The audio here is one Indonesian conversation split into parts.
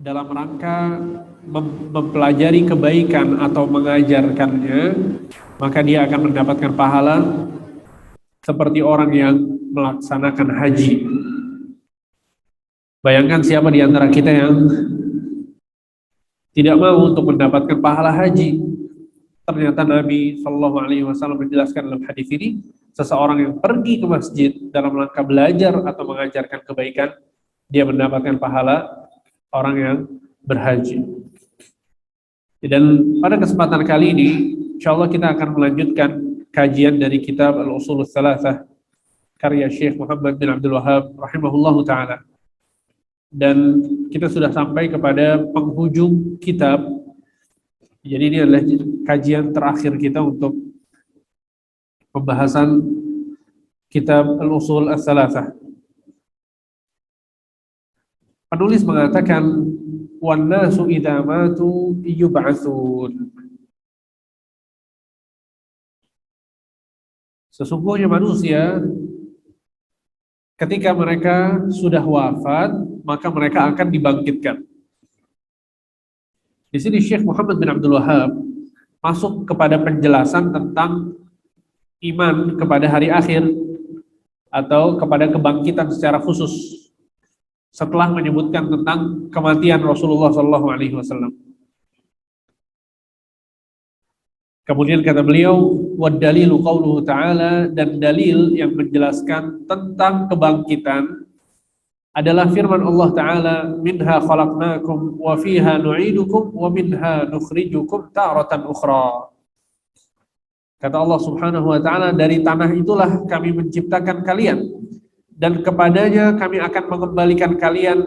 dalam rangka mempelajari kebaikan atau mengajarkannya, maka dia akan mendapatkan pahala seperti orang yang melaksanakan haji. Bayangkan siapa di antara kita yang tidak mau untuk mendapatkan pahala haji. Ternyata Nabi Shallallahu Alaihi Wasallam menjelaskan dalam hadis ini, seseorang yang pergi ke masjid dalam rangka belajar atau mengajarkan kebaikan, dia mendapatkan pahala orang yang berhaji. Dan pada kesempatan kali ini, insya Allah kita akan melanjutkan kajian dari kitab Al-Ushul Tsalatsah karya Syekh Muhammad bin Abdul Wahhab rahimahullahu taala. Dan kita sudah sampai kepada penghujung kitab. Jadi ini adalah kajian terakhir kita untuk pembahasan kitab Al-Ushul Tsalatsah. Penulis mengatakan wan nasu idza matu yub'atsun. Sesungguhnya manusia ketika mereka sudah wafat, maka mereka akan dibangkitkan. Di sini Syekh Muhammad bin Abdul Wahhab masuk kepada penjelasan tentang iman kepada hari akhir atau kepada kebangkitan secara khusus setelah menyebutkan tentang kematian Rasulullah SAW. Kemudian kata beliau, wad dalilu qauluhu ta'ala, dan dalil yang menjelaskan tentang kebangkitan adalah firman Allah Ta'ala, minha khalaqnakum wa fiha nu'idukum wa minha nukhrijukum ta'ratan ukhra. Kata Allah Subhanahu wa Ta'ala, dari tanah itulah kami menciptakan kalian, dan kepadanya kami akan mengembalikan kalian,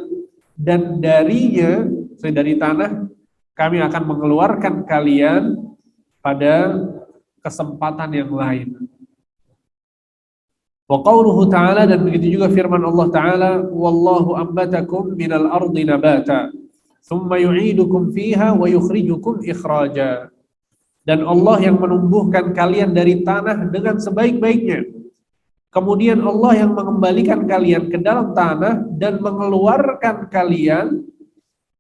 dan darinya, dari tanah, kami akan mengeluarkan kalian pada kesempatan yang lain. Wa qauluhu ta'ala, dan begitu juga firman Allah Ta'ala, wallahu ambatakum minal ardi nabata, thumma yu'idukum fiha wa yukhrijukum ikhraja. Dan Allah yang menumbuhkan kalian dari tanah dengan sebaik-baiknya. Kemudian Allah yang mengembalikan kalian ke dalam tanah dan mengeluarkan kalian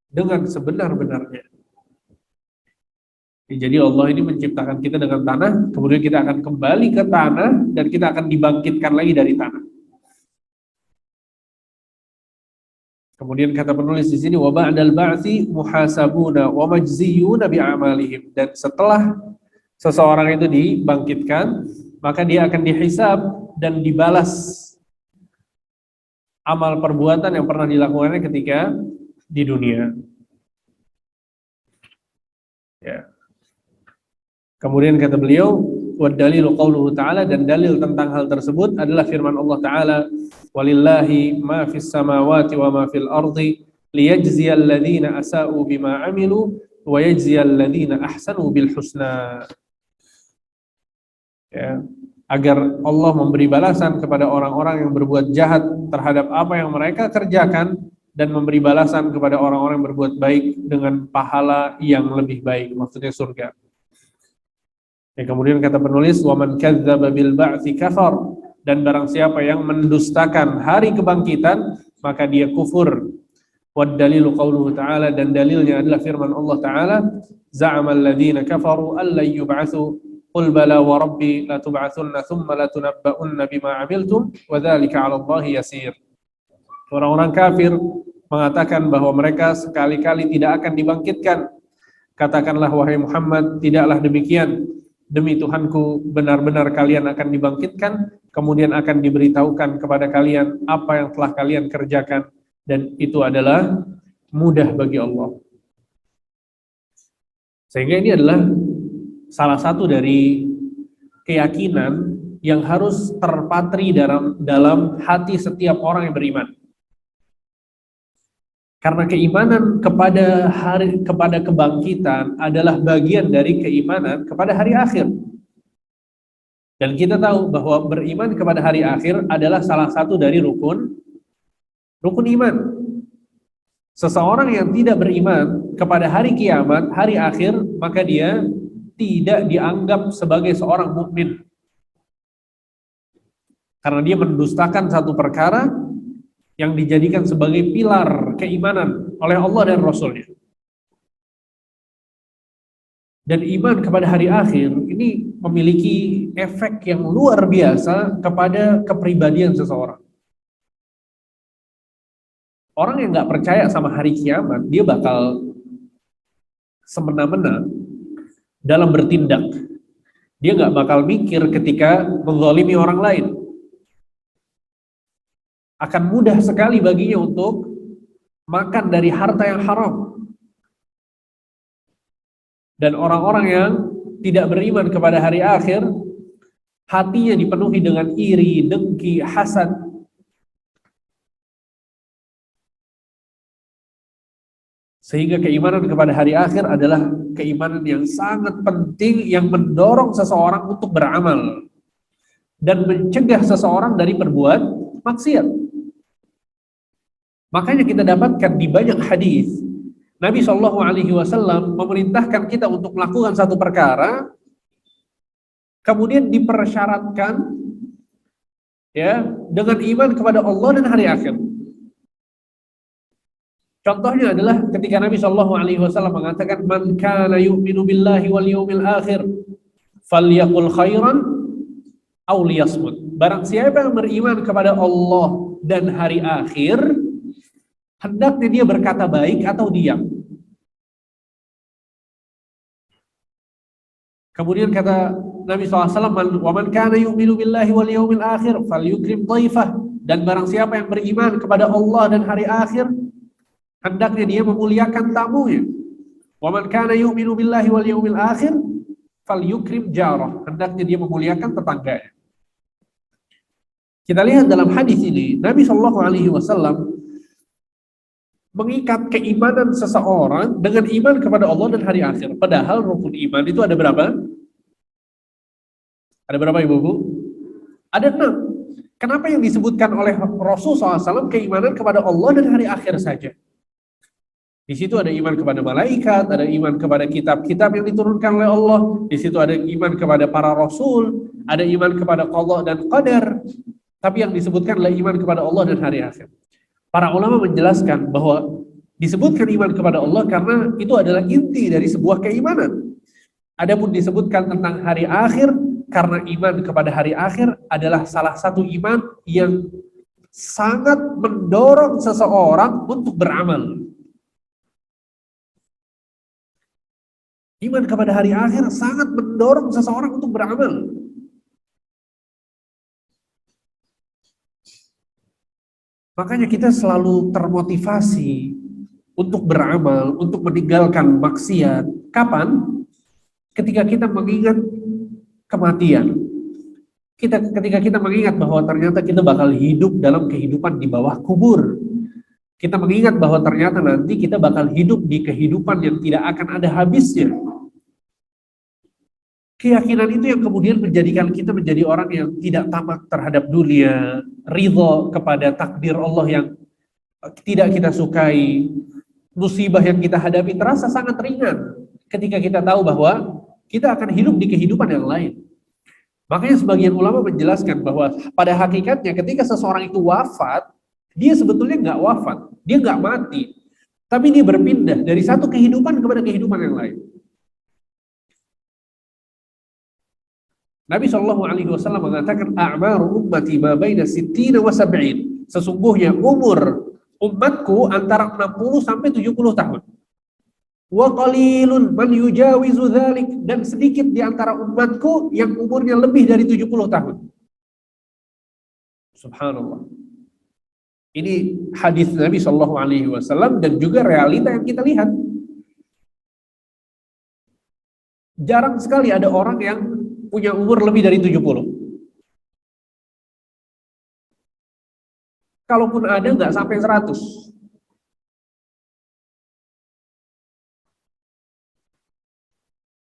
dengan sebenar-benarnya. Jadi Allah ini menciptakan kita dengan tanah, kemudian kita akan kembali ke tanah dan kita akan dibangkitkan lagi dari tanah. Kemudian kata penulis di sini, wa ba'dal ba'tsi muhasabuna wa majziyuna bi'amalihim, dan setelah seseorang itu dibangkitkan, maka dia akan dihisab dan dibalas amal perbuatan yang pernah dilakukannya ketika di dunia. Ya. Kemudian kata beliau, wad dalilu qauluhu ta'ala, dan dalil tentang hal tersebut adalah firman Allah Ta'ala, walillahi ma fis samawati wa ma fil ardi liyajziyal ladzina asa'u bima 'amilu wa yajziyal ladzina ahsanu bil husna. Ya, agar Allah memberi balasan kepada orang-orang yang berbuat jahat terhadap apa yang mereka kerjakan, dan memberi balasan kepada orang-orang yang berbuat baik dengan pahala yang lebih baik, maksudnya surga. Ya, kemudian kata penulis, wa man kadzdzaba bil ba'tsi kafar, dan barang siapa yang mendustakan hari kebangkitan, maka dia kufur. Wad dalilu qauluhu ta'ala, dan dalilnya adalah firman Allah Ta'ala, za'amal ladzina kafaru an lan yub'atsu qul bala wa rabbi la tub'atsunna thumma la tunabba'unna bima 'amiltum wa dzalika 'ala Allahi yasir. Orang-orang kafir mengatakan bahwa mereka sekali-kali tidak akan dibangkitkan. Katakanlah wahai Muhammad, tidaklah demikian. Demi Tuhanku, benar-benar kalian akan dibangkitkan, kemudian akan diberitahukan kepada kalian apa yang telah kalian kerjakan, dan itu adalah mudah bagi Allah. Sehingga ini adalah salah satu dari keyakinan yang harus terpatri dalam hati setiap orang yang beriman. Karena keimanan kepada kebangkitan adalah bagian dari keimanan kepada hari akhir. Dan kita tahu bahwa beriman kepada hari akhir adalah salah satu dari rukun iman. Seseorang yang tidak beriman kepada hari kiamat, hari akhir, maka dia tidak dianggap sebagai seorang mukmin. Karena dia mendustakan satu perkara yang dijadikan sebagai pilar keimanan oleh Allah dan Rasul-Nya. Dan iman kepada hari akhir ini memiliki efek yang luar biasa kepada kepribadian seseorang. Orang yang nggak percaya sama hari kiamat, dia bakal semena-mena dalam bertindak. Dia nggak bakal mikir ketika menzalimi orang lain. Akan mudah sekali baginya untuk makan dari harta yang haram. Dan orang-orang yang tidak beriman kepada hari akhir, hatinya dipenuhi dengan iri, dengki, hasad. Sehingga keimanan kepada hari akhir adalah keimanan yang sangat penting yang mendorong seseorang untuk beramal dan mencegah seseorang dari berbuat maksiat. Makanya kita dapatkan di banyak hadis Nabi Shallallahu Alaihi Wasallam memerintahkan kita untuk melakukan satu perkara, kemudian dipersyaratkan ya dengan iman kepada Allah dan hari akhir. Contohnya adalah ketika Nabi Shallallahu Alaihi Wasallam mengatakan, "Man kana yu'minu billahi wal yawmil akhir, falyaqul khairan aw liyasmut." Barang siapa yang beriman kepada Allah dan hari akhir, hendaknya dia berkata baik atau diam. Kemudian kata Nabi SAW, "Wa man kana yu'minu billahi wal yawmil akhir, falyukrim dhaifah." Dan barang siapa yang beriman kepada Allah dan hari akhir, hendaknya dia memuliakan tamunya. "Wa man kana yu'minu billahi wal yawmil akhir, falyukrim jarah." Hendaknya dia memuliakan tetangganya. Kita lihat dalam hadis ini, Nabi Shallallahu Alaihi Wasallam mengikat keimanan seseorang dengan iman kepada Allah dan hari akhir. Padahal rukun iman itu ada berapa? Ada berapa ibu-ibu? Ada 6. Kenapa yang disebutkan oleh Rasulullah SAW keimanan kepada Allah dan hari akhir saja? Di situ ada iman kepada malaikat, ada iman kepada kitab-kitab yang diturunkan oleh Allah. Di situ ada iman kepada para rasul, ada iman kepada qada dan qadar. Tapi yang disebutkan adalah iman kepada Allah dan hari akhir. Para ulama menjelaskan bahwa disebutkan iman kepada Allah karena itu adalah inti dari sebuah keimanan. Adapun disebutkan tentang hari akhir karena iman kepada hari akhir adalah salah satu iman yang sangat mendorong seseorang untuk beramal. Iman kepada hari akhir sangat mendorong seseorang untuk beramal. Makanya kita selalu termotivasi untuk beramal, untuk meninggalkan maksiat. Kapan? Ketika kita mengingat kematian. Ketika kita mengingat bahwa ternyata kita bakal hidup dalam kehidupan di bawah kubur. Kita mengingat bahwa ternyata nanti kita bakal hidup di kehidupan yang tidak akan ada habisnya. Keyakinan itu yang kemudian menjadikan kita menjadi orang yang tidak tamak terhadap dunia, ridho kepada takdir Allah yang tidak kita sukai, musibah yang kita hadapi terasa sangat ringan ketika kita tahu bahwa kita akan hidup di kehidupan yang lain. Makanya sebagian ulama menjelaskan bahwa pada hakikatnya ketika seseorang itu wafat, dia sebetulnya nggak wafat, dia nggak mati, tapi dia berpindah dari satu kehidupan kepada kehidupan yang lain. Nabi Shallallahu Alaihi Wasallam mengatakan, "A'maru ummati ma baina sittina wa sab'in." Sesungguhnya umur umatku antara 60 sampai 70 tahun. Wa qalilun man yujawizu dzalik, dan sedikit di antara umatku yang umurnya lebih dari 70 tahun. Subhanallah. Ini hadis Nabi Shallallahu Alaihi Wasallam dan juga realita yang kita lihat. Jarang sekali ada orang yang punya umur lebih dari 70. Kalaupun ada, nggak sampai 100.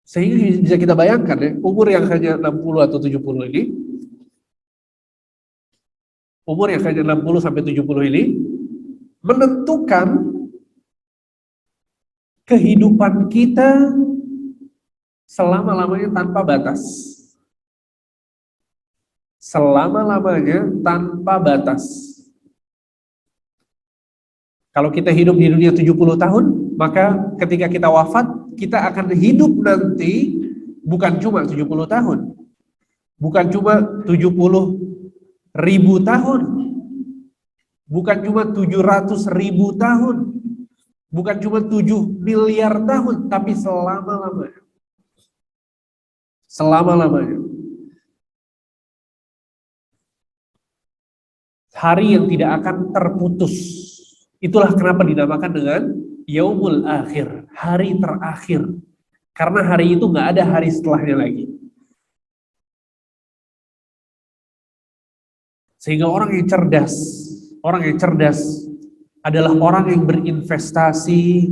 Sehingga bisa kita bayangkan ya, umur yang hanya 60 atau 70 ini, umur yang hanya 60 sampai 70 ini, menentukan kehidupan kita selama-lamanya tanpa batas. Selama-lamanya tanpa batas. Kalau kita hidup di dunia 70 tahun, maka ketika kita wafat, kita akan hidup nanti bukan cuma 70 tahun, bukan cuma 70.000 tahun, bukan cuma 700.000 tahun, bukan cuma 7 miliar tahun, tapi selama-lamanya. Selama-lamanya. Hari yang tidak akan terputus. Itulah kenapa dinamakan dengan Yaumul Akhir, hari terakhir. Karena hari itu nggak ada hari setelahnya lagi. Sehingga orang yang cerdas adalah orang yang berinvestasi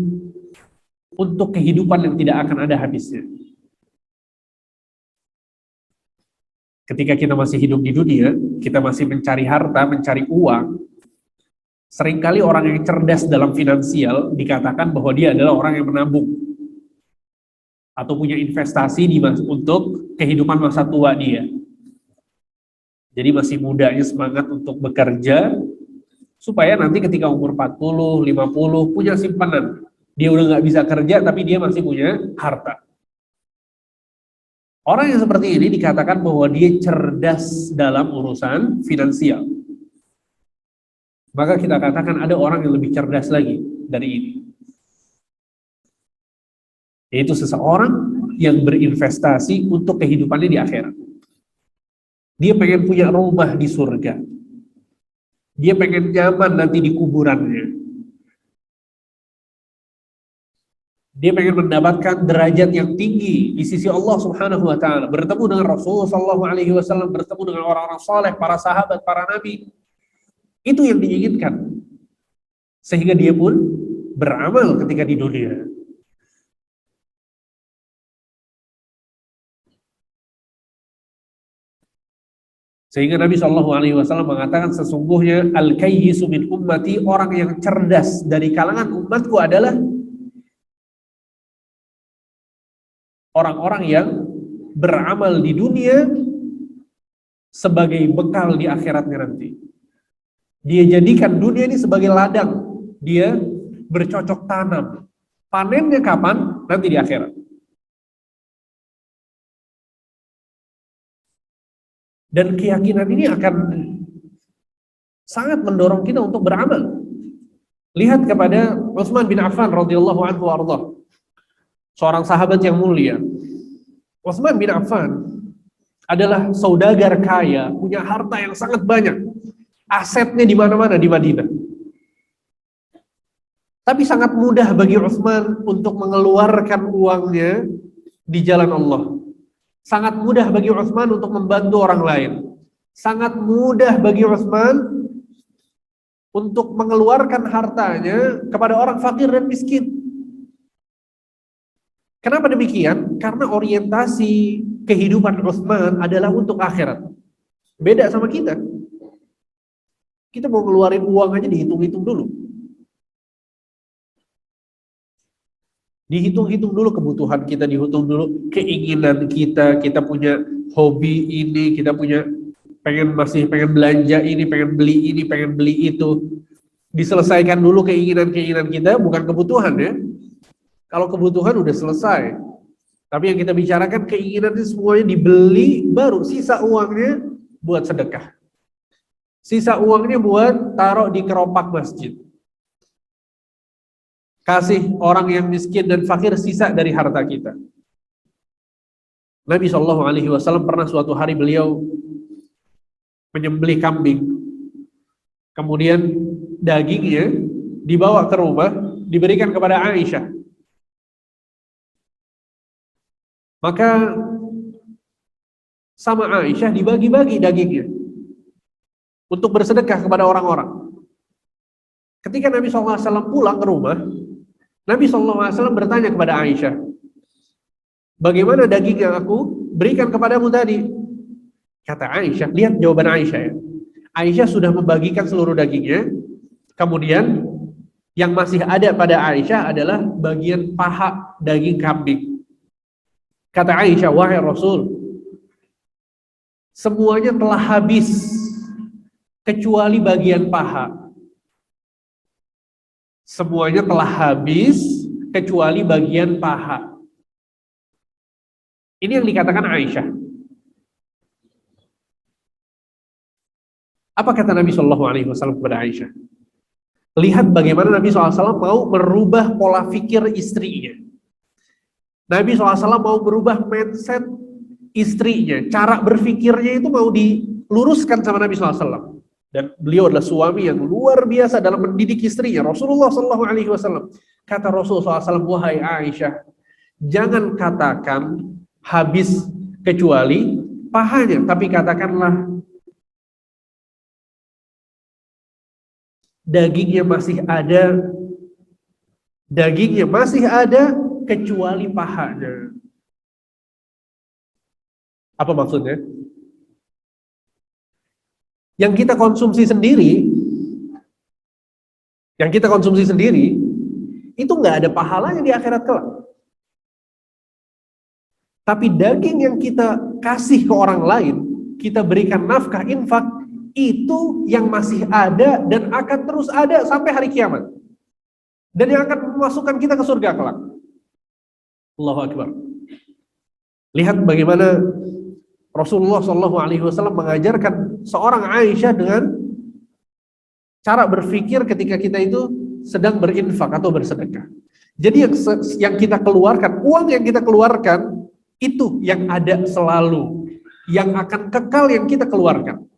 untuk kehidupan yang tidak akan ada habisnya. Ketika kita masih hidup di dunia, kita masih mencari harta, mencari uang, seringkali orang yang cerdas dalam finansial dikatakan bahwa dia adalah orang yang menabung atau punya investasi untuk kehidupan masa tua dia. Jadi masih mudanya semangat untuk bekerja supaya nanti ketika umur 40, 50 punya simpanan. Dia udah nggak bisa kerja tapi dia masih punya harta. Orang yang seperti ini dikatakan bahwa dia cerdas dalam urusan finansial. Maka kita katakan ada orang yang lebih cerdas lagi dari ini. Yaitu seseorang yang berinvestasi untuk kehidupannya di akhirat. Dia pengen punya rumah di surga. Dia pengen nyaman nanti di kuburannya. Dia pengen mendapatkan derajat yang tinggi di sisi Allah Subhanahu wa taala, bertemu dengan Rasulullah sallallahu alaihi wasallam, bertemu dengan orang-orang saleh, para sahabat, para nabi. Itu yang diinginkan. Sehingga dia pun beramal ketika di dunia. Sehingga Nabi sallallahu alaihi wasallam mengatakan sesungguhnya al-kayyisu min ummati, orang yang cerdas dari kalangan umatku adalah orang-orang yang beramal di dunia sebagai bekal di akhiratnya nanti. Dia jadikan dunia ini sebagai ladang. Dia bercocok tanam. Panennya kapan? Nanti di akhirat. Dan keyakinan ini akan sangat mendorong kita untuk beramal. Lihat kepada Utsman bin Affan radhiyallahu anhu warḍah. Seorang sahabat yang mulia. Utsman bin Affan adalah saudagar kaya, punya harta yang sangat banyak. Asetnya di mana-mana di Madinah. Tapi sangat mudah bagi Utsman untuk mengeluarkan uangnya di jalan Allah. Sangat mudah bagi Utsman untuk membantu orang lain. Sangat mudah bagi Utsman untuk mengeluarkan hartanya kepada orang fakir dan miskin. Kenapa demikian? Karena orientasi kehidupan Utsman adalah untuk akhirat. Beda sama kita. Kita mau ngeluarin uang aja dihitung-hitung dulu. Dihitung-hitung dulu kebutuhan kita, dihitung dulu keinginan kita punya hobi ini, kita punya masih pengen belanja ini, pengen beli itu. Diselesaikan dulu keinginan-keinginan kita, bukan kebutuhan ya. Kalau kebutuhan udah selesai. Tapi yang kita bicarakan keinginan itu semuanya dibeli, baru sisa uangnya buat sedekah. Sisa uangnya buat taruh di keropak masjid. Kasih orang yang miskin dan fakir sisa dari harta kita. Nabi SAW pernah suatu hari beliau menyembelih kambing. Kemudian dagingnya dibawa ke rumah, diberikan kepada Aisyah. Maka sama Aisyah dibagi-bagi dagingnya untuk bersedekah kepada orang-orang. Ketika Nabi SAW pulang ke rumah, Nabi SAW bertanya kepada Aisyah, bagaimana daging yang aku berikan kepadamu tadi? Kata Aisyah, lihat jawaban Aisyah ya. Aisyah sudah membagikan seluruh dagingnya, kemudian yang masih ada pada Aisyah adalah bagian paha daging kambing. Kata Aisyah, wahai Rasul, semuanya telah habis kecuali bagian paha. Semuanya telah habis kecuali bagian paha. Ini yang dikatakan Aisyah. Apa kata Nabi Shallallahu Alaihi Wasallam kepada Aisyah? Lihat bagaimana Nabi SAW mau merubah pola pikir istrinya. Nabi SAW mau merubah mindset istrinya. Cara berpikirnya itu mau diluruskan sama Nabi SAW. Dan beliau adalah suami yang luar biasa dalam mendidik istrinya. Rasulullah SAW. Kata Rasulullah SAW, wahai Aisyah, jangan katakan habis kecuali pahanya, tapi katakanlah dagingnya masih ada kecuali pahanya. Apa maksudnya? Yang kita konsumsi sendiri, itu nggak ada pahalanya di akhirat kelak. Tapi daging yang kita kasih ke orang lain, kita berikan nafkah, infak, itu yang masih ada dan akan terus ada sampai hari kiamat. Dan yang akan memasukkan kita ke surga kelak. Allahu Akbar. Lihat bagaimana Rasulullah SAW mengajarkan seorang Aisyah dengan cara berpikir ketika kita itu sedang berinfak atau bersedekah. Jadi yang kita keluarkan, uang yang kita keluarkan, itu yang ada selalu. Yang akan kekal yang kita keluarkan.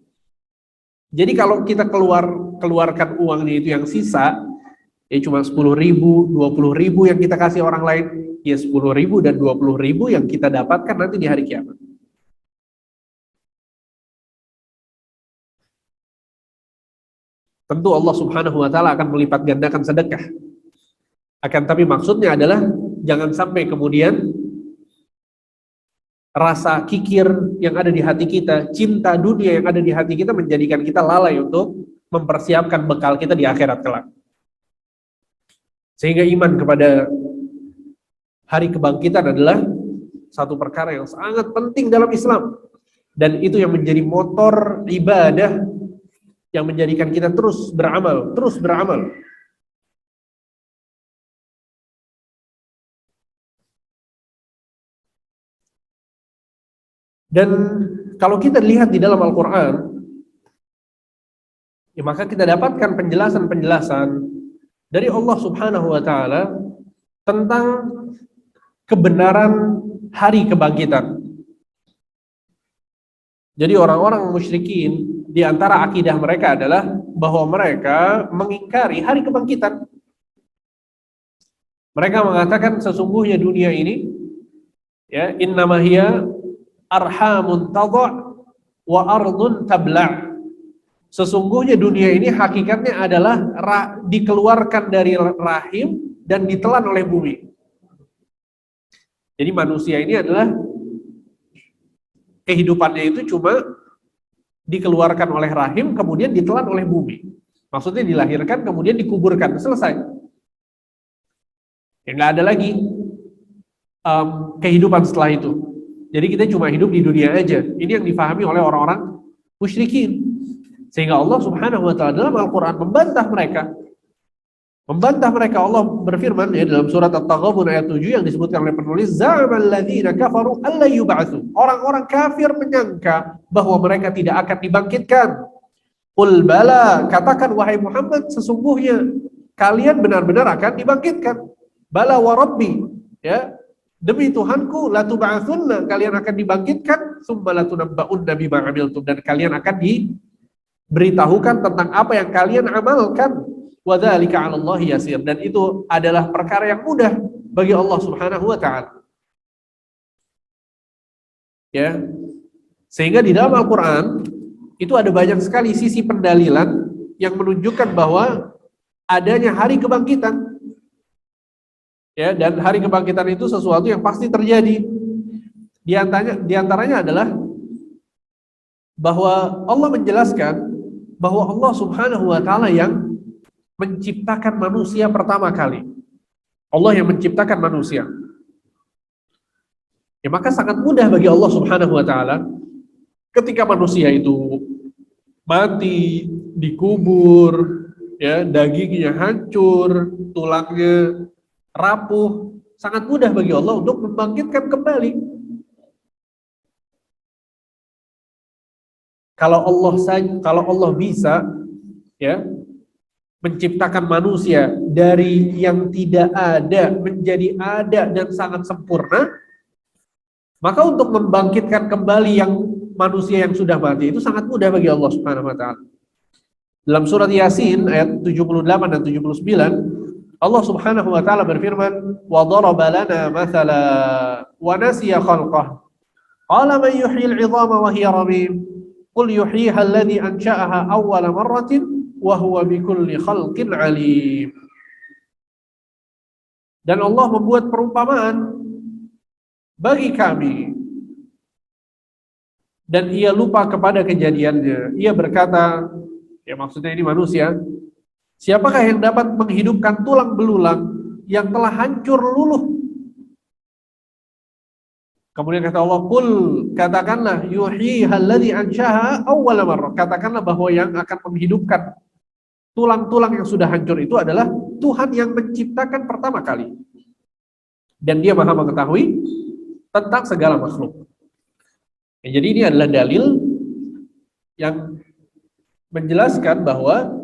Jadi kalau kita keluarkan uangnya itu yang sisa, ya cuma 10.000, 20.000 yang kita kasih orang lain, ya 10.000 dan 20.000 yang kita dapatkan nanti di hari kiamat. Tentu Allah Subhanahu wa Ta'ala akan melipat gandakan sedekah. Akan tapi maksudnya adalah jangan sampai kemudian rasa kikir yang ada di hati kita, cinta dunia yang ada di hati kita menjadikan kita lalai untuk mempersiapkan bekal kita di akhirat kelak. Sehingga iman kepada hari kebangkitan adalah satu perkara yang sangat penting dalam Islam. Dan itu yang menjadi motor ibadah yang menjadikan kita terus beramal. Dan kalau kita lihat di dalam Al-Quran, ya maka kita dapatkan penjelasan-penjelasan dari Allah Subhanahu wa Ta'ala tentang kebenaran hari kebangkitan. Jadi orang-orang musyrikin di antara akidah mereka adalah bahwa mereka mengingkari hari kebangkitan. Mereka mengatakan sesungguhnya dunia ini, ya, innama hiya arhamun tadha' wa ardun tabla'. Sesungguhnya dunia ini hakikatnya adalah dikeluarkan dari rahim dan ditelan oleh bumi. Jadi manusia ini adalah kehidupannya itu cuma dikeluarkan oleh rahim kemudian ditelan oleh bumi. Maksudnya dilahirkan kemudian dikuburkan, selesai. Ya nggak ada lagi kehidupan setelah itu. Jadi kita cuma hidup di dunia aja. Ini yang difahami oleh orang-orang musyrikin. Sehingga Allah Subhanahu wa Ta'ala dalam Al-Quran membantah mereka. Allah berfirman ya dalam surat At-Taghabun ayat 7 yang disebutkan oleh penulis, za'amal ladzina kafaru alla yub'atsu. Orang-orang kafir menyangka bahwa mereka tidak akan dibangkitkan. Qul bala, katakan wahai Muhammad, sesungguhnya kalian benar-benar akan dibangkitkan. Bala wa rabbi, ya. Demi Tuhanku, la tub'atsunna, kalian akan dibangkitkan, summa la tunabba'unna bima 'amiltum, dan kalian akan diberitahukan tentang apa yang kalian amalkan. Wa dzalika 'alallahi yasir, dan itu adalah perkara yang mudah bagi Allah Subhanahu wa Ta'ala. Ya. Sehingga di dalam Al-Qur'an itu ada banyak sekali sisi pendalilan yang menunjukkan bahwa adanya hari kebangkitan. Ya, dan hari kebangkitan itu sesuatu yang pasti terjadi. Di antaranya adalah bahwa Allah menjelaskan bahwa Allah Subhanahu wa Ta'ala yang menciptakan manusia pertama kali. Allah yang menciptakan manusia. Ya, maka sangat mudah bagi Allah Subhanahu wa Ta'ala ketika manusia itu mati, dikubur, ya, dagingnya hancur, tulangnya rapuh, sangat mudah bagi Allah untuk membangkitkan kembali. Kalau Allah bisa, ya, menciptakan manusia dari yang tidak ada menjadi ada dan sangat sempurna, maka untuk membangkitkan kembali yang manusia yang sudah mati itu sangat mudah bagi Allah Subhanahu wa taala. Dalam surat Yasin ayat 78 dan 79, Allah Subhanahu wa taala berfirman, "Wa daraba lana mathala wa nasiya khalqah. Qala man yuhyil 'idhama wa hiya ramim? Qul yuhyiha alladhi ansha'aha awwala marratin wa huwa bikulli khalqin 'alim." Dan Allah membuat perumpamaan bagi kami, dan ia lupa kepada kejadiannya. Ia berkata, ya maksudnya ini manusia, siapakah yang dapat menghidupkan tulang belulang yang telah hancur luluh? Kemudian kata Allah, "Qul," katakanlah, "yuhyiha alladhi anshaha awwala marrah." Katakanlah bahwa yang akan menghidupkan tulang-tulang yang sudah hancur itu adalah Tuhan yang menciptakan pertama kali. Dan dia Maha mengetahui tentang segala makhluk. Ya, jadi ini adalah dalil yang menjelaskan bahwa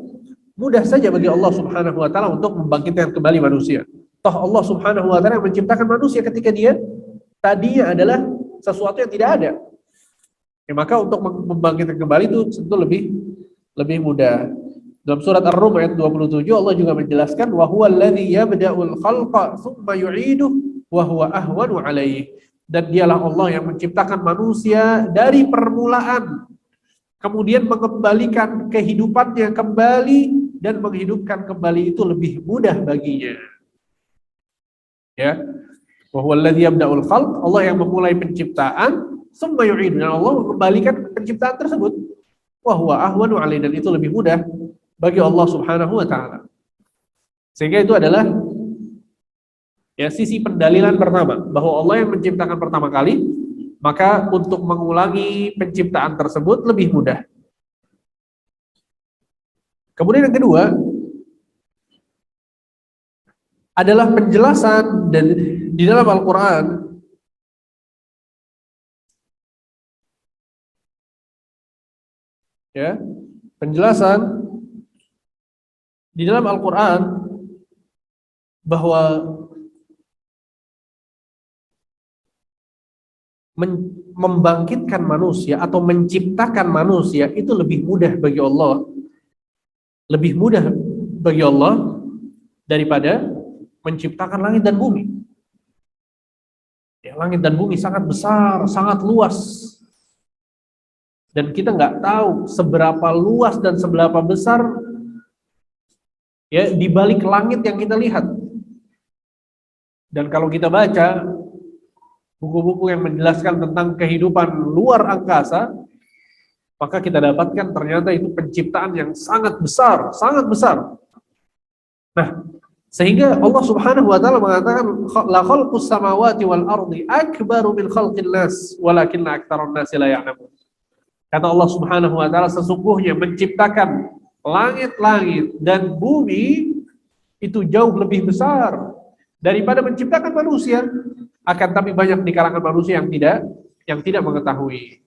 mudah saja bagi Allah Subhanahu wa taala untuk membangkitkan kembali manusia. Toh Allah Subhanahu wa taala yang menciptakan manusia ketika dia tadinya adalah sesuatu yang tidak ada. Ya, maka untuk membangkitkan kembali itu tentu lebih mudah. Dalam surat Ar-Rum ayat 27 Allah juga menjelaskan, wa huwa alladhi yabda'ul khalqa tsumma yu'iduhu wa huwa ahwanu 'alaihi. Dan dialah Allah yang menciptakan manusia dari permulaan, kemudian mengembalikan kehidupannya kembali, dan menghidupkan kembali itu lebih mudah baginya. Ya, wa huwa alladzi yabda'ul khalq, Allah yang memulai penciptaan, tsumma yu'idu, dan Allah mengembalikan penciptaan tersebut. Wa huwa ahwanu 'alaihi, dan itu lebih mudah bagi Allah Subhanahu wa taala. Sehingga itu adalah ya sisi pendalilan pertama, bahwa Allah yang menciptakan pertama kali, maka untuk mengulangi penciptaan tersebut lebih mudah. Kemudian yang kedua adalah penjelasan dan di dalam Al-Quran ya, penjelasan di dalam Al-Quran bahwa membangkitkan manusia atau menciptakan manusia itu lebih mudah bagi Allah, lebih mudah bagi Allah daripada menciptakan langit dan bumi. Ya, langit dan bumi sangat besar, sangat luas, dan kita nggak tahu seberapa luas dan seberapa besar ya di balik langit yang kita lihat. Dan kalau kita baca buku-buku yang menjelaskan tentang kehidupan luar angkasa, maka kita dapatkan ternyata itu penciptaan yang sangat besar, sangat besar. Nah, sehingga Allah Subhanahu wa taala mengatakan, la khalqus samawati wal ardi akbaru min khalqin nas walakinna aktsarun nasi la ya'lamun. Kata Allah Subhanahu wa taala, sesungguhnya menciptakan langit-langit dan bumi itu jauh lebih besar daripada menciptakan manusia. Akan tapi banyak di kalangan manusia yang tidak mengetahui.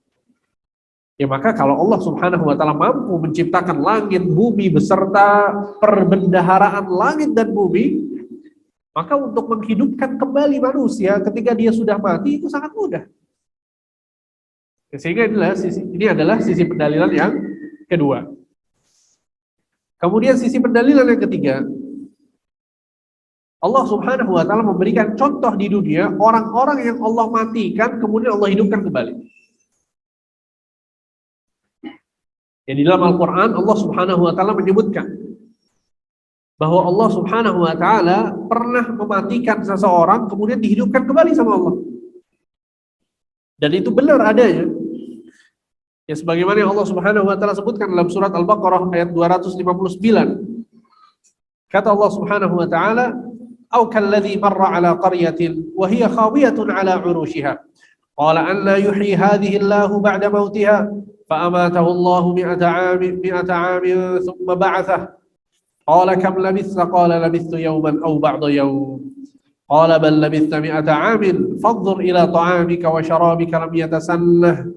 Ya, maka kalau Allah Subhanahu wa taala mampu menciptakan langit, bumi beserta perbendaharaan langit dan bumi, maka untuk menghidupkan kembali manusia ketika dia sudah mati itu sangat mudah. Sehingga ini adalah sisi pendalilan yang kedua. Kemudian sisi pendalilan yang ketiga, Allah Subhanahu wa taala memberikan contoh di dunia orang-orang yang Allah matikan kemudian Allah hidupkan kembali. Ya, di dalam Al-Quran Allah Subhanahu wa taala menyebutkan bahwa Allah Subhanahu wa taala pernah mematikan seseorang kemudian dihidupkan kembali sama Allah. Dan itu benar adanya. Ya, sebagaimana yang Allah Subhanahu wa taala sebutkan dalam surat Al-Baqarah ayat 259. Kata Allah Subhanahu wa taala, "Au kalladzi marra 'ala qaryatin wa hiya khawiyatun 'ala 'urushiha. Qala an la yuhyi hadhihi Allahu ba'da mautiha, fa amatahu Allahu mi'ata 'amin thumma ba'athah. Qala kam labithta? Qala labithtu yawman aw ba'da yawm. Qala bal labithta mi'ata 'amin fanzur ila ta'amika wa sharabika lam yatasannah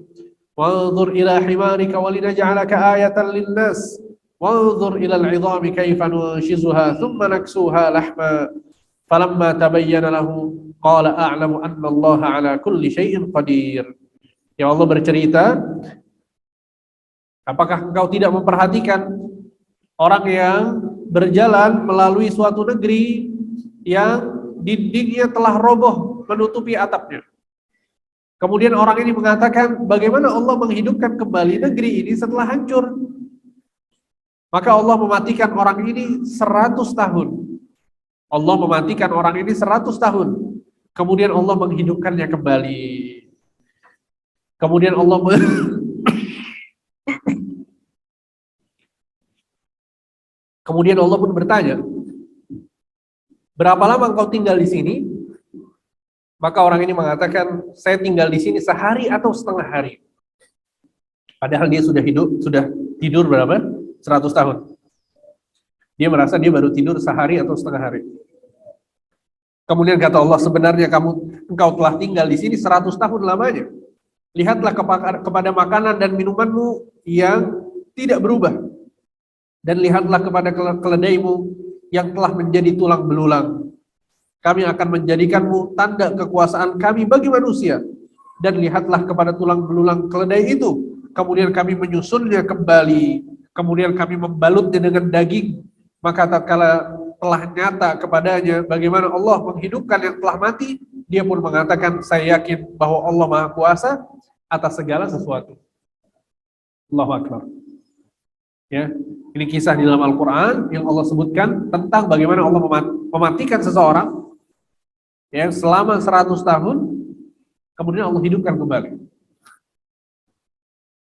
wanzur ila himarika walinaj'alaka ayatan lin-nas wanzur ila al-'idhami kayfa nunshizuha thumma naksuha lahma falamma tabayyana lahu qala a'lamu anna Allah 'ala kulli syai'in qadir. Ya Allah bercerita, apakah engkau tidak memperhatikan orang yang berjalan melalui suatu negeri yang dindingnya telah roboh menutupi atapnya. Kemudian orang ini mengatakan, bagaimana Allah menghidupkan kembali negeri ini setelah hancur? Maka Allah mematikan orang ini 100 tahun. Allah mematikan orang ini 100 tahun. Kemudian Allah menghidupkannya kembali. Kemudian Allah Kemudian Allah pun bertanya, berapa lama engkau tinggal di sini? Maka orang ini mengatakan, saya tinggal di sini sehari atau setengah hari. Padahal dia sudah tidur berapa? 100 tahun. Dia merasa dia baru tidur sehari atau setengah hari. Kemudian kata Allah, sebenarnya engkau telah tinggal di sini 100 tahun lamanya. Lihatlah kepada makanan dan minumanmu yang tidak berubah. Dan lihatlah kepada keledaimu yang telah menjadi tulang belulang. Kami akan menjadikanmu tanda kekuasaan kami bagi manusia. Dan lihatlah kepada tulang belulang keledai itu. Kemudian kami menyusunnya kembali. Kemudian kami membalutnya dengan daging. Maka tatkala telah nyata kepadanya bagaimana Allah menghidupkan yang telah mati, dia pun mengatakan, saya yakin bahwa Allah Maha Kuasa atas segala sesuatu. Allahu Akbar. Ya, ini kisah di dalam Al-Quran yang Allah sebutkan tentang bagaimana Allah mematikan seseorang yang selama 100 tahun, kemudian Allah hidupkan kembali.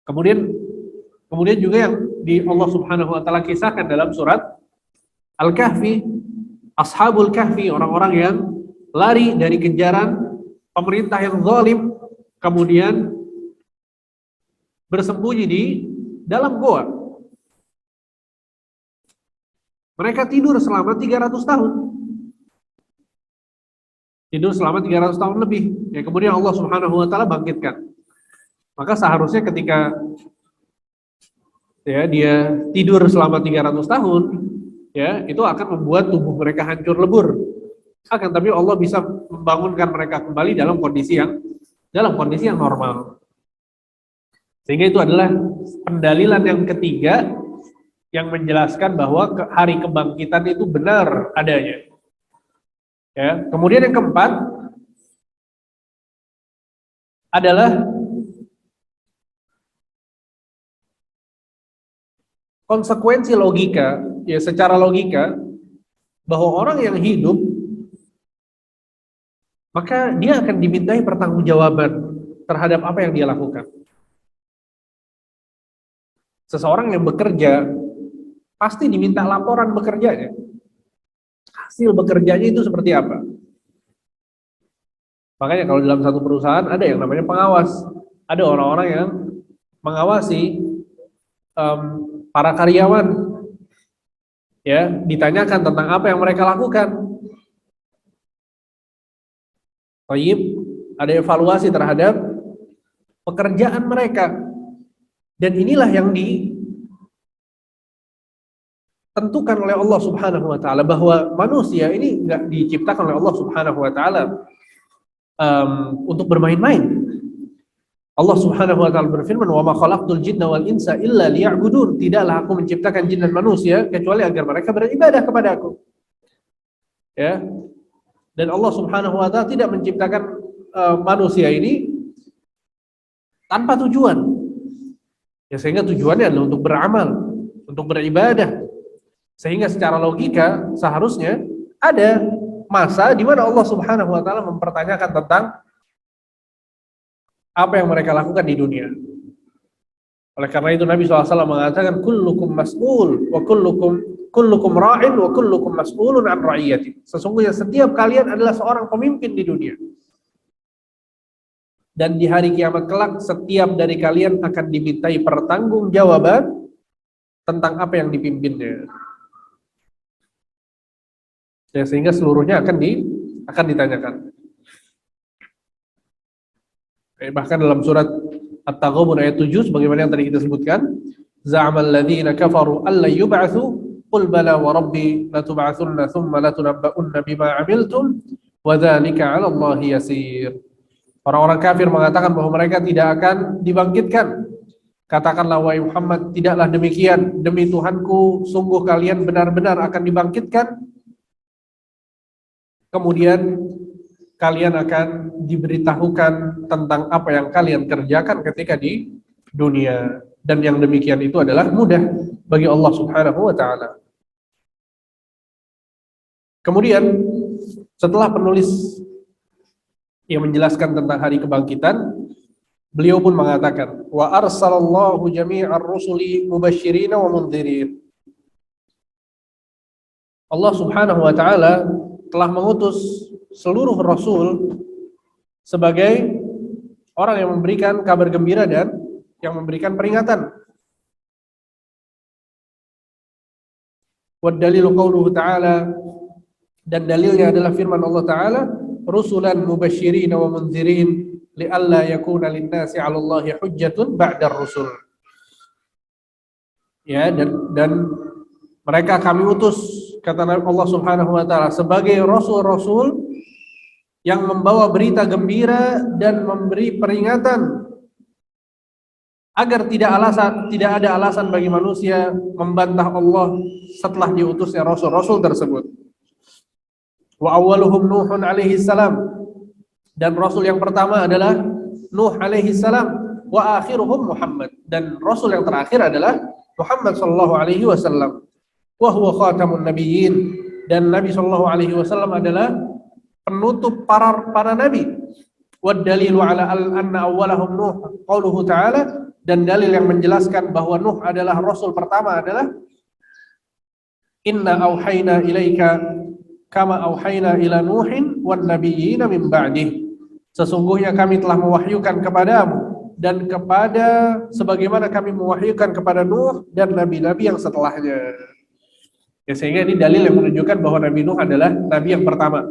Kemudian juga yang di Allah Subhanahu wa taala kisahkan dalam surat Al-Kahfi, Ashabul Kahfi, orang-orang yang lari dari kejaran pemerintah yang zalim, kemudian bersembunyi di dalam goa. Mereka tidur selama 300 tahun. Tidur selama 300 tahun lebih. Ya, kemudian Allah Subhanahu wa taala bangkitkan. Maka seharusnya ketika ya dia tidur selama 300 tahun, ya, itu akan membuat tubuh mereka hancur lebur. Akan tapi Allah bisa membangunkan mereka kembali dalam kondisi yang normal. Sehingga itu adalah pendalilan yang ketiga yang menjelaskan bahwa hari kebangkitan itu benar adanya. Ya, kemudian yang keempat adalah konsekuensi logika, ya secara logika bahwa orang yang hidup maka dia akan dimintai pertanggungjawaban terhadap apa yang dia lakukan. Seseorang yang bekerja pasti diminta laporan bekerjanya. Hasil bekerjanya itu seperti apa? Makanya kalau dalam satu perusahaan ada yang namanya pengawas. Ada orang-orang yang mengawasi para karyawan. Ya, ditanyakan tentang apa yang mereka lakukan. Baik, ada evaluasi terhadap pekerjaan mereka. Dan inilah yang ditentukan oleh Allah Subhanahu wa taala bahwa manusia ini enggak diciptakan oleh Allah Subhanahu wa taala untuk bermain-main. Allah Subhanahu wa taala berfirman, "Wa ma khalaqtul jinna wal insa illa liya'budun." Tidaklah aku menciptakan jin dan manusia kecuali agar mereka beribadah kepada aku. Ya. Dan Allah Subhanahu wa taala tidak menciptakan manusia ini tanpa tujuan. Ya, sehingga tujuannya adalah untuk beramal, untuk beribadah. Sehingga secara logika seharusnya ada masa di mana Allah Subhanahu wa taala mempertanyakan tentang apa yang mereka lakukan di dunia. Oleh karena itu Nabi SAW mengatakan kullukum mas'ul wa kullukum ra'in wa kullukum mas'ulun an ra'iyati. Sesungguhnya setiap kalian adalah seorang pemimpin di dunia. Dan di hari kiamat kelak setiap dari kalian akan dimintai pertanggungjawaban tentang apa yang dipimpinnya. Ya, sehingga seluruhnya akan ditanyakan. Bahkan dalam surat At-Taghabun ayat 7 sebagaimana yang tadi kita sebutkan, za'amal ladzina kafaru alla yub'atsu qul bala wa rabbi latub'atsunna thumma latunabba'unna bima 'amiltum wa dzalika 'ala Allahi yasir. Orang-orang kafir mengatakan bahwa mereka tidak akan dibangkitkan. Katakanlah wahai Muhammad, tidaklah demikian, demi Tuhanku sungguh kalian benar-benar akan dibangkitkan, kemudian kalian akan diberitahukan tentang apa yang kalian kerjakan ketika di dunia, dan yang demikian itu adalah mudah bagi Allah Subhanahu wa taala. Kemudian setelah penulis yang menjelaskan tentang hari kebangkitan, beliau pun mengatakan, wa arsalallahu jami'ar rusuli mubasysyirin wa mundhirin. Allah Subhanahu wa taala telah mengutus seluruh rasul sebagai orang yang memberikan kabar gembira dan yang memberikan peringatan. Wa dalilu qauluhu ta'ala, dan dalilnya adalah firman Allah taala, rusulan mubasysyirin wa mundzirin li'alla yakuna lin-nasi 'ala Allahi hujjatun ba'da ar-rusul. Ya, dan mereka kami utus, kata Allah Subhanahu wa taala, sebagai rasul-rasul yang membawa berita gembira dan memberi peringatan, agar tidak ada alasan bagi manusia membantah Allah setelah diutusnya rasul-rasul tersebut. Wa awwaluhum Nuhun alaihi salam, dan rasul yang pertama adalah Nuh alaihi salam, wa akhiruhum Muhammad, dan rasul yang terakhir adalah Muhammad sallallahu alaihi wasallam, wa huwa khatamun nabiyyin, dan Nabi sallallahu alaihi wasallam adalah penutup para nabi. Wad dalilu ala anna awwalahum Nuh qauluhu ta'ala, dan dalil yang menjelaskan bahwa Nuh adalah rasul pertama adalah inna auhayna ilaika kama auhayna ila Nuhin wan nabiyyina min ba'dih, sesungguhnya kami telah mewahyukan kepadamu dan kepada sebagaimana kami mewahyukan kepada Nuh dan nabi-nabi yang setelahnya. Ya, sehingga ini dalil yang menunjukkan bahwa Nabi Nuh adalah nabi yang pertama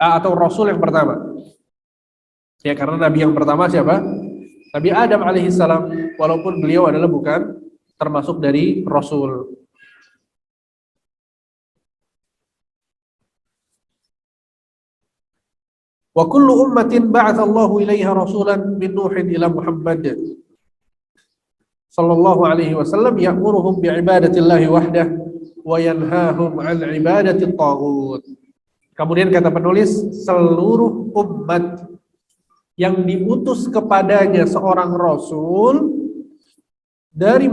atau rasul yang pertama. Ya, karena nabi yang pertama siapa? Nabi Adam alaihissalam, walaupun beliau adalah bukan termasuk dari rasul. Wa kullu ummatin ba'atha Allahu ilaiha rasulan min Nuhin ila Muhammad sallallahu alaihi wasallam ya'muruhum bi'ibadatillahi wahdah wa yanhahum 'an 'ibadati at-taghut. Kemudian kata penulis, seluruh umat yang diutus kepadanya seorang rasul dari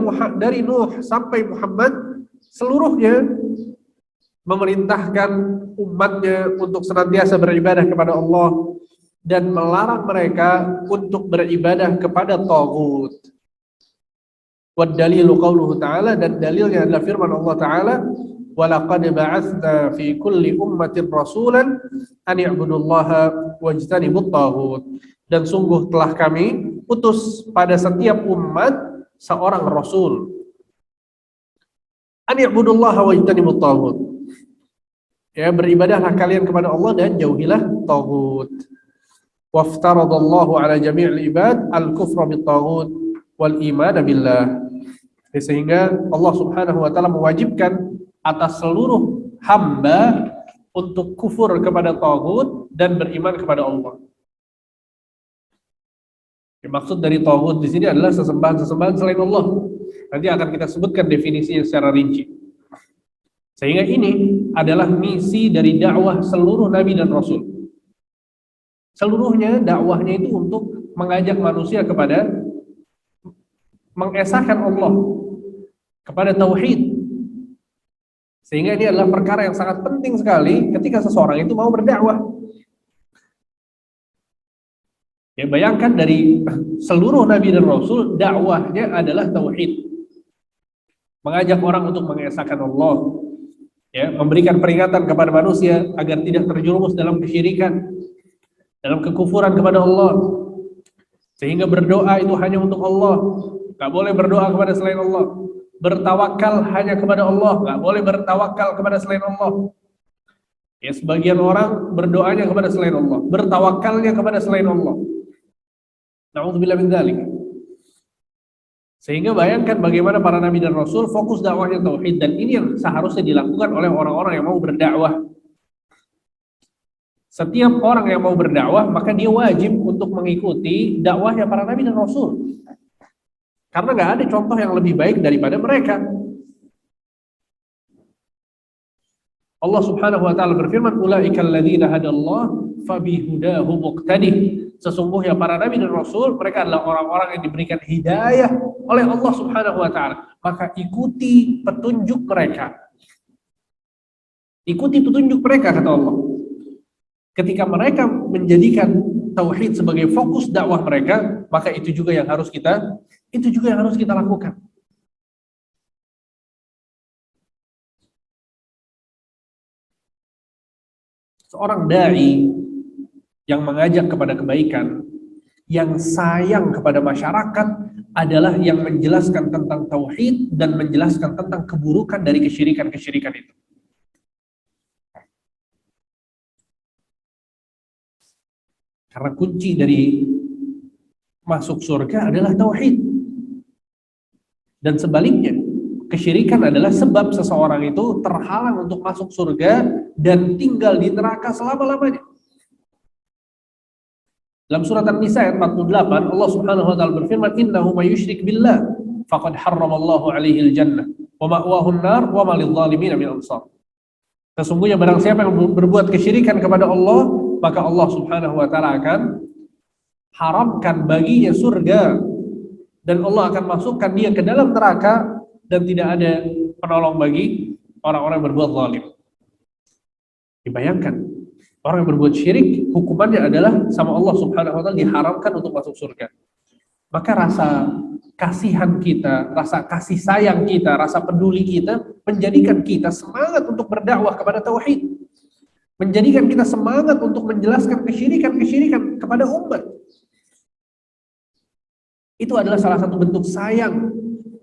Nuh sampai Muhammad, seluruhnya memerintahkan umatnya untuk senantiasa beribadah kepada Allah dan melarang mereka untuk beribadah kepada taghut. Wad dalilu qauluhu ta'ala, dan dalilnya adalah firman Allah Ta'ala, walaqad ba'atsna fi kulli ummatin rasulan an i'budullaha wajtanibut taghut, dan sungguh telah kami utus pada setiap umat seorang rasul, an i'budullaha wajtanibut taghut, ya, beribadahlah kalian kepada Allah dan jauhilah taghut. Waftaradallahu ala jami'il ibad al-kufra bit taghut wal iman billah. Sehingga Allah Subhanahu wa taala mewajibkan atas seluruh hamba untuk kufur kepada taghut dan beriman kepada Allah. Maksud dari taghut di sini adalah sesembahan-sesembahan selain Allah. Nanti akan kita sebutkan definisinya secara rinci. Sehingga ini adalah misi dari dakwah seluruh nabi dan rasul. Seluruhnya dakwahnya itu untuk mengajak manusia kepada mengesahkan Allah, kepada tauhid. Sehingga ini adalah perkara yang sangat penting sekali ketika seseorang itu mau berdakwah. Ya, bayangkan dari seluruh nabi dan rasul, dakwahnya adalah tauhid. Mengajak orang untuk mengesahkan Allah, ya, memberikan peringatan kepada manusia agar tidak terjerumus dalam kesyirikan, dalam kekufuran kepada Allah. Sehingga berdoa itu hanya untuk Allah, nggak boleh berdoa kepada selain Allah. Bertawakal hanya kepada Allah, nggak boleh bertawakal kepada selain Allah. Ya, sebagian orang berdoanya kepada selain Allah, bertawakalnya kepada selain Allah. Na'udzubillah min dzalik. Sehingga bayangkan bagaimana para nabi dan rasul fokus dakwahnya tauhid, dan ini yang seharusnya dilakukan oleh orang-orang yang mau berdakwah. Setiap orang yang mau berdakwah maka dia wajib untuk mengikuti dakwahnya para nabi dan rasul. Karena nggak ada contoh yang lebih baik daripada mereka. Allah Subhanahu wa taala berfirman, "Ulaikal ladzina hadallah fabihudahu muqtadih." Sesungguhnya para nabi dan rasul mereka adalah orang-orang yang diberikan hidayah oleh Allah Subhanahu wa taala. Maka ikuti petunjuk mereka. Ikuti petunjuk mereka, kata Allah. Ketika mereka menjadikan tauhid sebagai fokus dakwah mereka, maka itu juga yang harus kita lakukan. Seorang dai yang mengajak kepada kebaikan, yang sayang kepada masyarakat, adalah yang menjelaskan tentang tauhid dan menjelaskan tentang keburukan dari kesyirikan-kesyirikan itu. Karena kunci dari masuk surga adalah tauhid. Dan sebaliknya, kesyirikan adalah sebab seseorang itu terhalang untuk masuk surga dan tinggal di neraka selama-lamanya. Dalam surat An-Nisa ayat 48, Allah Subhanahu wa taala berfirman, "Innahu may yusyrik billah faqad harramallahu 'alaihi al-jannah wa ma'wahu an-nar wa ma lidh-dhalimin min ansar." Sesungguhnya barang siapa yang berbuat kesyirikan kepada Allah, maka Allah Subhanahu wa taala akan haramkan baginya surga dan Allah akan masukkan dia ke dalam neraka dan tidak ada penolong bagi orang-orang yang berbuat zalim. Dibayangkan, orang yang berbuat syirik hukumannya adalah sama Allah Subhanahu wa taala diharamkan untuk masuk surga. Maka rasa kasihan kita, rasa kasih sayang kita, rasa peduli kita menjadikan kita semangat untuk berdakwah kepada tauhid. Menjadikan kita semangat untuk menjelaskan kesyirikan-kesyirikan kepada umat. Itu adalah salah satu bentuk sayang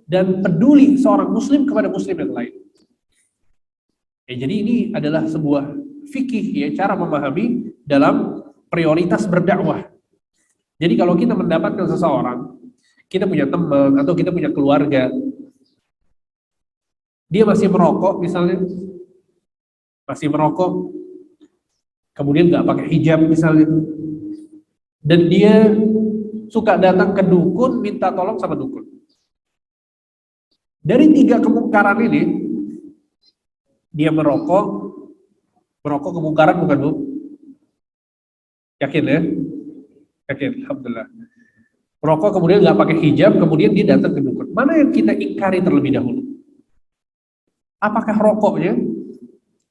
dan peduli seorang muslim kepada muslim yang lain. Jadi ini adalah sebuah fikih, ya, cara memahami dalam prioritas berdakwah. Jadi kalau kita mendapatkan seseorang, kita punya teman atau kita punya keluarga, dia masih merokok misalnya, kemudian nggak pakai hijab misalnya, dan dia suka datang ke dukun minta tolong sama dukun. Dari 3 kemungkaran ini, dia merokok kemungkaran bukan, Bu? Yakin ya? Yakin, alhamdulillah. Merokok kemudian nggak pakai hijab, kemudian dia datang ke dukun. Mana yang kita ingkari terlebih dahulu? Apakah rokoknya,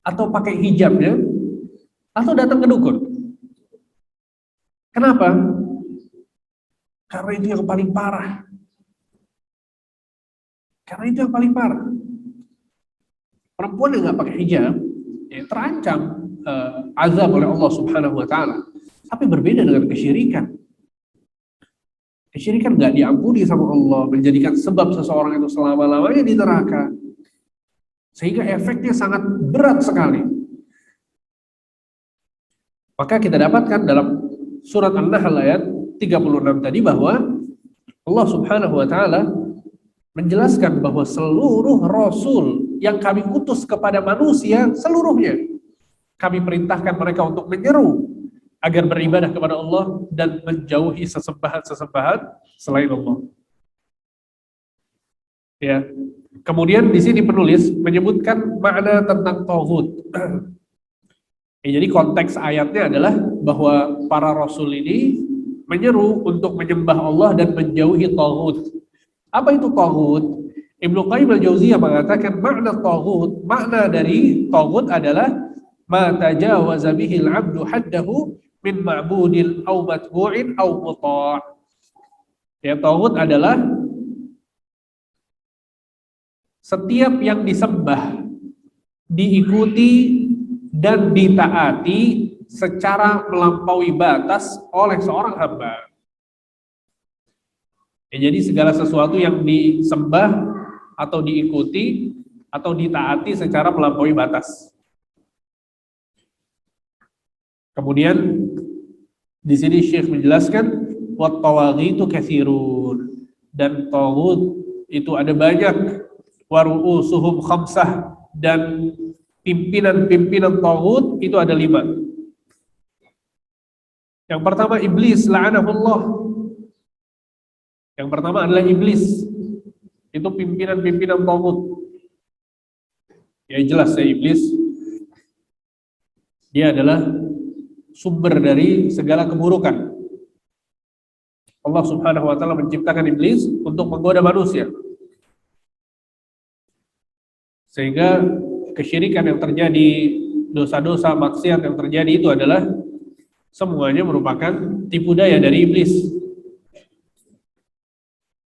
atau pakai hijabnya, atau datang ke dukun? Kenapa? Karena itu yang paling parah. Perempuan yang nggak pakai hijab, ya, terancam azab oleh Allah Subhanahu wa taala. Tapi berbeda dengan kesyirikan. Kesyirikan nggak diampuni sama Allah, menjadikan sebab seseorang itu selama-lamanya di neraka. Sehingga efeknya sangat berat sekali. Maka kita dapatkan dalam surat An-Nahl ayat 36 tadi bahwa Allah Subhanahu wa taala menjelaskan bahwa seluruh rasul yang kami utus kepada manusia seluruhnya kami perintahkan mereka untuk menyeru agar beribadah kepada Allah dan menjauhi sesembahan-sesembahan selain Allah. Ya. Kemudian di sini penulis menyebutkan makna tentang tauhid. Jadi konteks ayatnya adalah bahwa para rasul ini menyeru untuk menyembah Allah dan menjauhi tauhid. Apa itu tauhid? Ibnu Qayyim al-Jauziyah mengatakan makna dari tauhid adalah ma tajawaza bihi al-'abdu haddahu min ma'budin aw matbu'in aw muta'. Ya, tauhid adalah setiap yang disembah, diikuti dan ditaati secara melampaui batas oleh seorang hamba. Ya, jadi segala sesuatu yang disembah atau diikuti atau ditaati secara melampaui batas. Kemudian di sini Syekh menjelaskan wat tawaghitu katsirun, dan taghut itu ada banyak, wa ru'usuhum khamsah, dan pimpinan-pimpinan taghut itu ada 5. Yang pertama iblis la'anahullah. Yang pertama adalah iblis. Itu pimpinan-pimpinan taghut. Ya jelas ya, iblis dia adalah sumber dari segala keburukan. Allah Subhanahu wa taala menciptakan iblis untuk menggoda manusia. Sehingga kesyirikan yang terjadi, dosa-dosa maksiat yang terjadi itu adalah semuanya merupakan tipu daya dari iblis.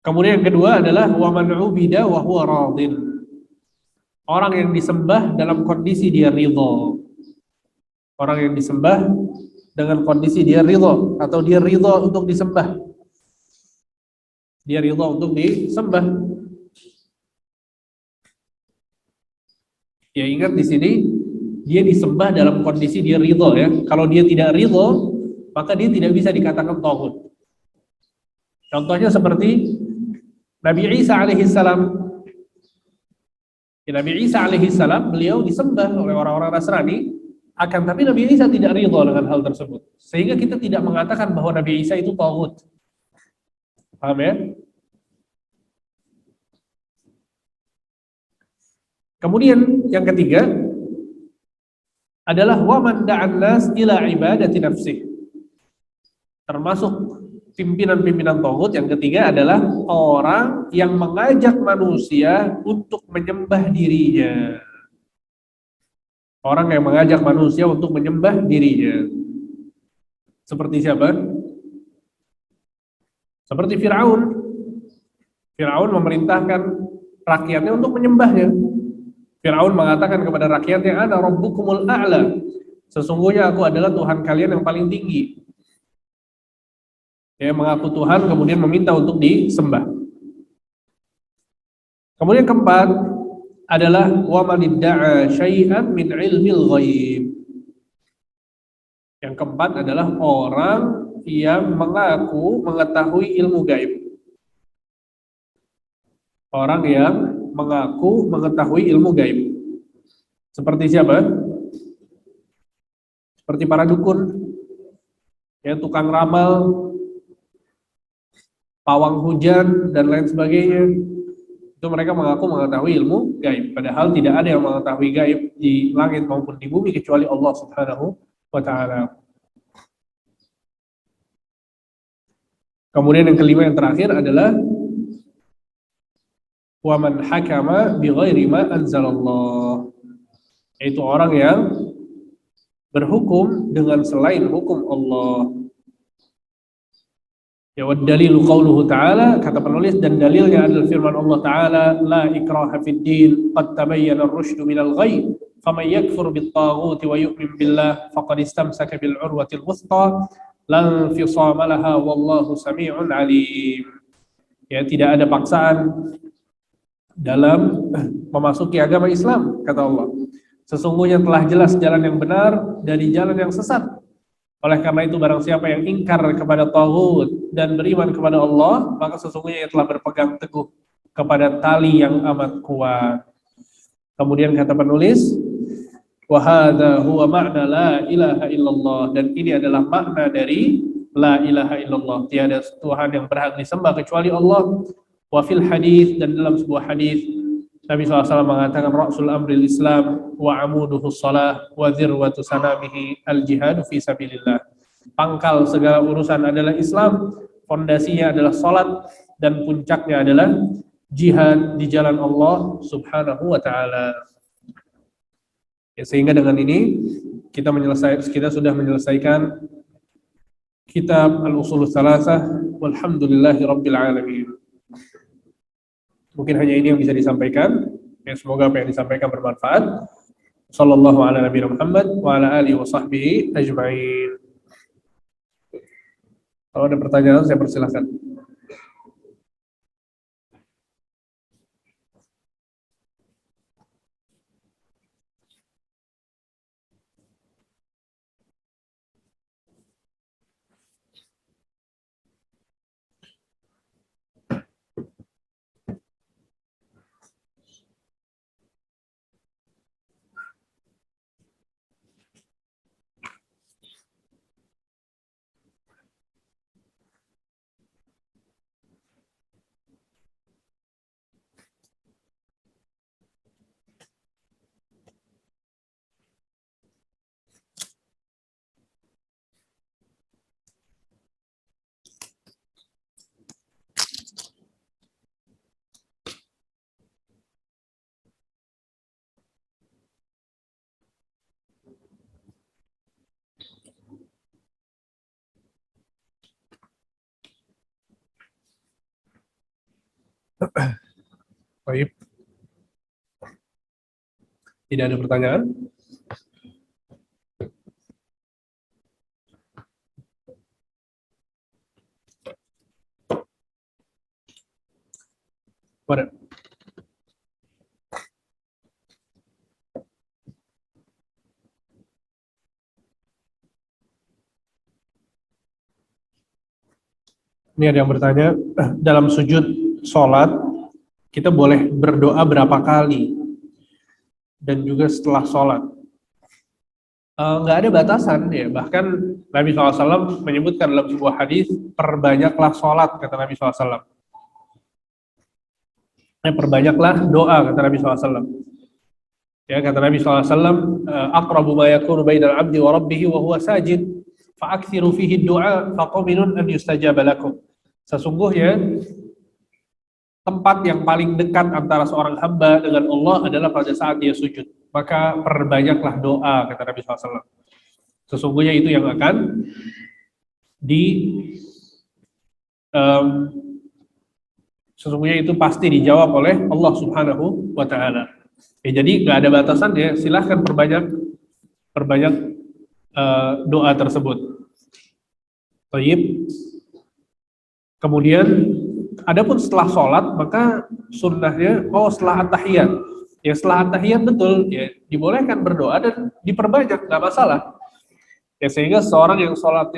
Kemudian yang kedua adalah wa man 'ubida wa huwa radin. Orang yang disembah dalam kondisi dia ridha. Orang yang disembah dengan kondisi dia ridha, atau dia ridha untuk disembah. Dia ridha untuk disembah. Ya ingat di sini dia disembah dalam kondisi dia ridha ya. Kalau dia tidak ridha, maka dia tidak bisa dikatakan taghut. Contohnya seperti Nabi Isa alaihi salam. Nabi Isa alaihi salam beliau disembah oleh orang-orang Nasrani, akan tapi Nabi Isa tidak ridha dengan hal tersebut. Sehingga kita tidak mengatakan bahwa Nabi Isa itu taghut. Paham ya? Kemudian yang ketiga adalah wa man da'an nas ila ibadati nafsih. Termasuk pimpinan-pimpinan taghut yang ketiga adalah orang yang mengajak manusia untuk menyembah dirinya. Orang yang mengajak manusia untuk menyembah dirinya. Seperti siapa? Seperti Fir'aun. Fir'aun memerintahkan rakyatnya untuk menyembahnya. Fir'aun mengatakan kepada rakyatnya, ana rabbukumul a'la. Sesungguhnya aku adalah Tuhan kalian yang paling tinggi. Dia mengaku Tuhan, kemudian meminta untuk disembah. Kemudian keempat adalah wa man idda'a syai'an min ilmil ghaib. Yang keempat adalah orang yang mengaku mengetahui ilmu gaib. Orang yang mengaku mengetahui ilmu gaib. Seperti siapa? Seperti para dukun, ya, tukang ramal, pawang hujan, dan lain sebagainya. Itu mereka mengaku mengetahui ilmu gaib. Padahal tidak ada yang mengetahui gaib di langit maupun di bumi kecuali Allah Subhanahu wa ta'ala. Kemudian yang kelima, yang terakhir adalah wa man hakama bi ghairi ma anzalallah. Yaitu orang yang berhukum dengan selain hukum Allah. Ya, wa dalilu qauluhu ta'ala, kata penulis, dan dalilnya adalah firman Allah Ta'ala, la ikraha fid din, qad tabayyana ar-rusydu minal ghayy, faman yakfur bit taghuti wa yu'min billah faqad istamsaka bil urwatil wuthqa la infisama laha wallahu samii'un 'alim. Ya, tidak ada paksaan dalam memasuki agama Islam, kata Allah. Sesungguhnya telah jelas jalan yang benar dari jalan yang sesat. Oleh karena itu barang siapa yang ingkar kepada taghut dan beriman kepada Allah, maka sesungguhnya ia telah berpegang teguh kepada tali yang amat kuat. Kemudian kata penulis, wa hadza huwa ma'na la ilaha illallah, dan ini adalah makna dari la ilaha illallah. Tiada Tuhan yang berhak disembah kecuali Allah. Wa fil hadis, dan dalam sebuah hadis Nabi SAW mengatakan Rasul amril Islam wa amuduhu shalah wa dzirwatu sanamihi al-jihadu fi sabilillah. Pangkal segala urusan adalah Islam, fondasinya adalah salat, dan puncaknya adalah jihad di jalan Allah Subhanahu wa taala. Ya, sehingga dengan ini kita sudah menyelesaikan kitab Al-Ushulus Tsalatsah, walhamdulillahi rabbil alamin. Mungkin hanya ini yang bisa disampaikan. Ya, semoga apa yang disampaikan bermanfaat. Sallallahu ala nabiyina Muhammad wa ala alihi wa sahbihi ajma'in. Kalau ada pertanyaan saya persilahkan. Baik. Tidak ada pertanyaan? Pada. Ini ada yang bertanya, dalam sujud sholat, kita boleh berdoa berapa kali? Dan juga setelah sholat. Nggak ada batasan, ya. Bahkan Nabi SAW menyebutkan dalam sebuah hadis, perbanyaklah sholat, kata Nabi SAW. Perbanyaklah doa, kata Nabi SAW. Ya, kata Nabi SAW, aqrabu ma yakunu bainal abdi wa rabbihi wa huwa sajid, fa'akthiru fihi du'a, faqaminun an yustajaba lakum. Sesungguhnya tempat yang paling dekat antara seorang hamba dengan Allah adalah pada saat dia sujud. Maka perbanyaklah doa, kata Nabi SAW. Sesungguhnya itu yang akan sesungguhnya itu pasti dijawab oleh Allah Subhanahu wa Ta'ala. Ya, jadi nggak ada batasan, ya. Silahkan perbanyak doa tersebut. Baik. Kemudian adapun setelah sholat, maka sunnahnya, setelah at-tahiyat. Ya, setelah at-tahiyat betul, ya, dibolehkan berdoa dan diperbanyak, nggak masalah. Ya, sehingga seorang yang sholat,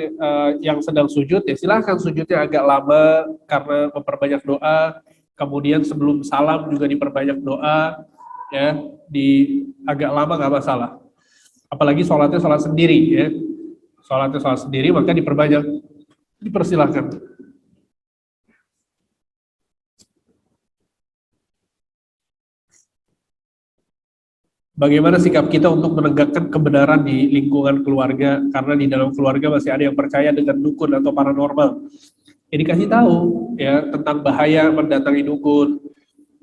yang sedang sujud, ya silahkan sujudnya agak lama karena memperbanyak doa. Kemudian sebelum salam juga diperbanyak doa, ya, agak lama nggak masalah. Apalagi sholatnya sholat sendiri, ya, sholatnya sholat sendiri, maka diperbanyak, dipersilahkan. Bagaimana sikap kita untuk menegakkan kebenaran di lingkungan keluarga, karena di dalam keluarga masih ada yang percaya dengan dukun atau paranormal. Ya, dikasih tahu, ya, tentang bahaya mendatangi dukun,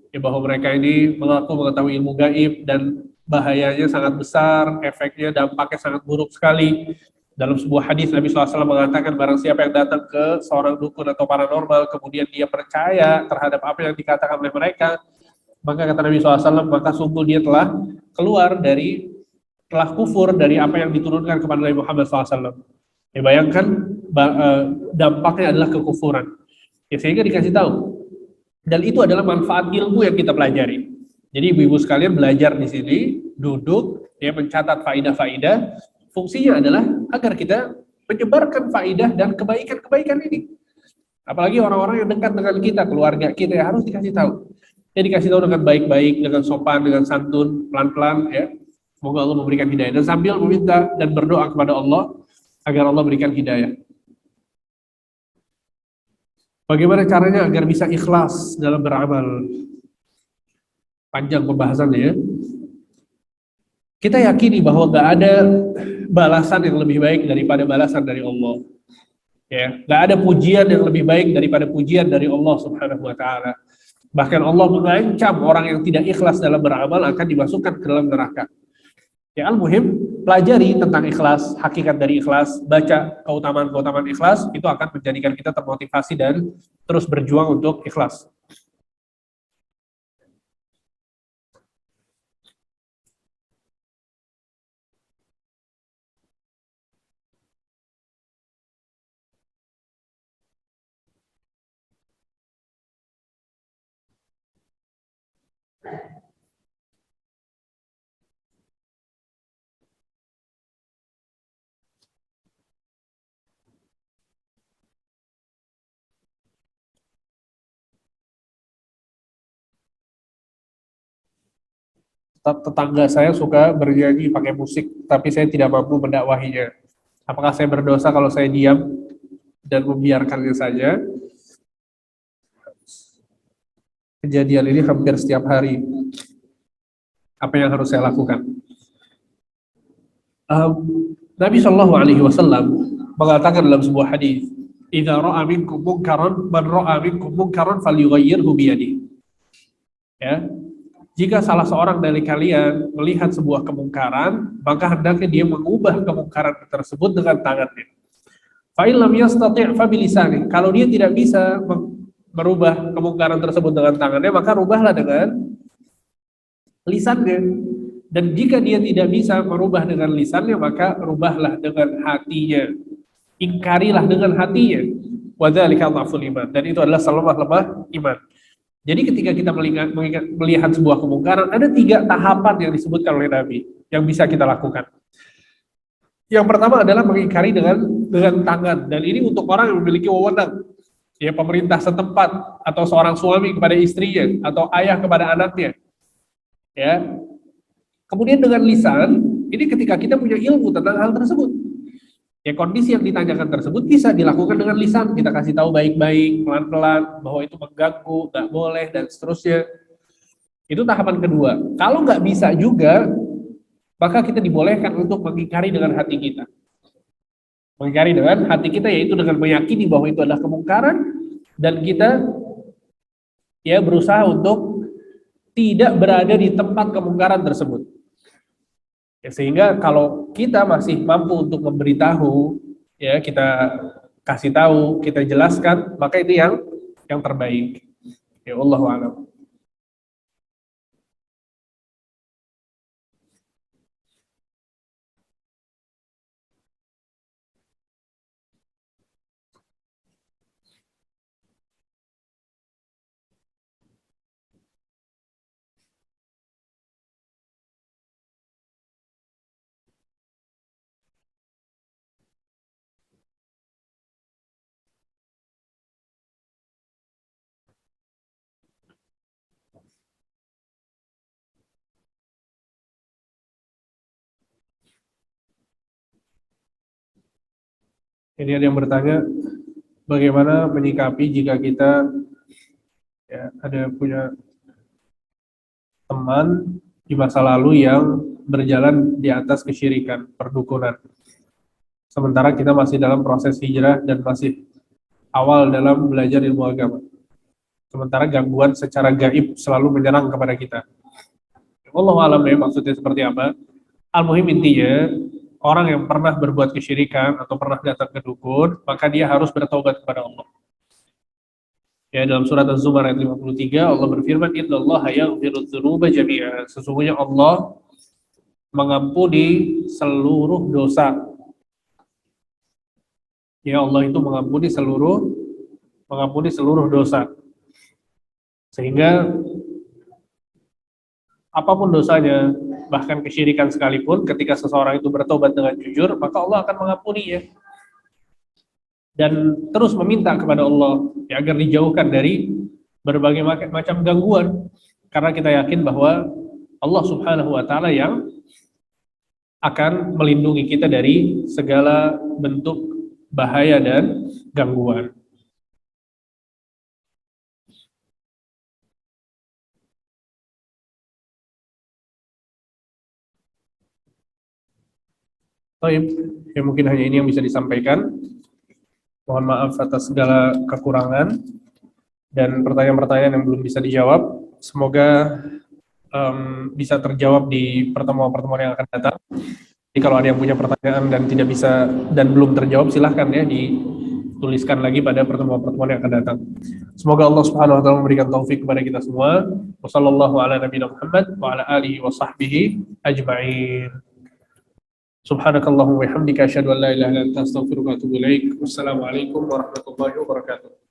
ya, bahwa mereka ini mengaku mengetahui ilmu gaib dan bahayanya sangat besar, efeknya, dampaknya sangat buruk sekali. Dalam sebuah hadis Nabi SAW mengatakan, barang siapa yang datang ke seorang dukun atau paranormal, kemudian dia percaya terhadap apa yang dikatakan oleh mereka, maka kata Nabi SAW, maka sungguh dia telah kufur dari apa yang diturunkan kepada Nabi Muhammad SAW. Ya, bayangkan dampaknya adalah kekufuran. Ya, sehingga dikasih tahu. Dan itu adalah manfaat ilmu yang kita pelajari. Jadi ibu-ibu sekalian belajar di sini, duduk, ya, mencatat faidah-faidah. Fungsinya adalah agar kita menyebarkan faidah dan kebaikan-kebaikan ini. Apalagi orang-orang yang dekat dengan kita, keluarga kita, ya, harus dikasih tahu. Ya, dikasih tahu dengan baik-baik, dengan sopan, dengan santun, pelan-pelan, ya. Semoga Allah memberikan hidayah. Dan sambil meminta dan berdoa kepada Allah agar Allah berikan hidayah. Bagaimana caranya agar bisa ikhlas dalam beramal? Panjang pembahasannya, ya. Kita yakini bahwa nggak ada balasan yang lebih baik daripada balasan dari Allah. Ya, nggak ada pujian yang lebih baik daripada pujian dari Allah Subhanahu wa Ta'ala. Bahkan Allah mengancam orang yang tidak ikhlas dalam beramal akan dimasukkan ke dalam neraka. Ya, al-muhim, pelajari tentang ikhlas, hakikat dari ikhlas, baca keutamaan-keutamaan ikhlas, itu akan menjadikan kita termotivasi dan terus berjuang untuk ikhlas. Tetangga saya suka bernyanyi pakai musik, tapi saya tidak mampu mendakwahinya. Apakah saya berdosa kalau saya diam dan membiarkannya saja? Kejadian ini hampir setiap hari. Apa yang harus saya lakukan? Nabi Shallallahu Alaihi Wasallam mengatakan dalam sebuah hadis, "Idza ra'a minkum munkaran, man ra'a minkum munkaran falyughayyirhu biyadihi." Ya, jika salah seorang dari kalian melihat sebuah kemungkaran, maka hendaknya dia mengubah kemungkaran tersebut dengan tangannya. Fa in lam yastati' fa bilisani. Kalau dia tidak bisa merubah kemungkaran tersebut dengan tangannya, maka rubahlah dengan lisannya. Dan jika dia tidak bisa merubah dengan lisannya, maka rubahlah dengan hatinya. Ingkarilah dengan hatinya. Wadzalika dhaful iman. Dan itu adalah selemah-lemah iman. Jadi ketika kita melihat sebuah kemungkaran, ada 3 tahapan yang disebutkan oleh Nabi yang bisa kita lakukan. Yang pertama adalah mengingkari dengan tangan, dan ini untuk orang yang memiliki wewenang, ya pemerintah setempat atau seorang suami kepada istrinya atau ayah kepada anaknya. Ya. Kemudian dengan lisan, ini ketika kita punya ilmu tentang hal tersebut. Ya kondisi yang ditanyakan tersebut bisa dilakukan dengan lisan, kita kasih tahu baik-baik, pelan-pelan, bahwa itu mengganggu, nggak boleh, dan seterusnya. Itu tahapan kedua. Kalau nggak bisa juga, maka kita dibolehkan untuk mengingkari dengan hati kita. Mengingkari dengan hati kita, yaitu dengan meyakini bahwa itu adalah kemungkaran, dan kita ya berusaha untuk tidak berada di tempat kemungkaran tersebut. Ya, sehingga kalau kita masih mampu untuk memberitahu, ya kita kasih tahu, kita jelaskan, maka itu yang terbaik. Ya Allahu a'lam. Ini ada yang bertanya, bagaimana menyikapi jika kita ya ada punya teman di masa lalu yang berjalan di atas kesyirikan, perdukunan. Sementara kita masih dalam proses hijrah dan masih awal dalam belajar ilmu agama. Sementara gangguan secara gaib selalu menyerang kepada kita. Wallahu a'lam ya, maksudnya seperti apa. Al-muhim intinya, orang yang pernah berbuat kesyirikan atau pernah datang ke dukun, maka dia harus bertaubat kepada Allah. Ya, dalam surat Az-Zumar ayat 53, Allah berfirman, "Innallaha yaghfiru dzunuba jami'a." Sesungguhnya Allah mengampuni seluruh dosa. Ya, Allah itu mengampuni seluruh dosa. Sehingga apapun dosanya, bahkan kesyirikan sekalipun, ketika seseorang itu bertobat dengan jujur, maka Allah akan mengampuninya. Dan terus meminta kepada Allah ya, agar dijauhkan dari berbagai macam gangguan, karena kita yakin bahwa Allah Subhanahu wa Ta'ala yang akan melindungi kita dari segala bentuk bahaya dan gangguan. Baik, ya mungkin hanya ini yang bisa disampaikan. Mohon maaf atas segala kekurangan dan pertanyaan-pertanyaan yang belum bisa dijawab. Semoga bisa terjawab di pertemuan-pertemuan yang akan datang. Jadi kalau ada yang punya pertanyaan dan tidak bisa dan belum terjawab, silahkan ya dituliskan lagi pada pertemuan-pertemuan yang akan datang. Semoga Allah Subhanahu wa taala memberikan taufik kepada kita semua. Wassallallahu ala nabiyina Muhammad wa ala alihi wa sahbihi ajma'in. Subhanakallahumma wa bihamdika asyhadu an la ilaha illa anta astaghfiruka wa atubu ilaik. Wassalamualaikum warahmatullahi wabarakatuh.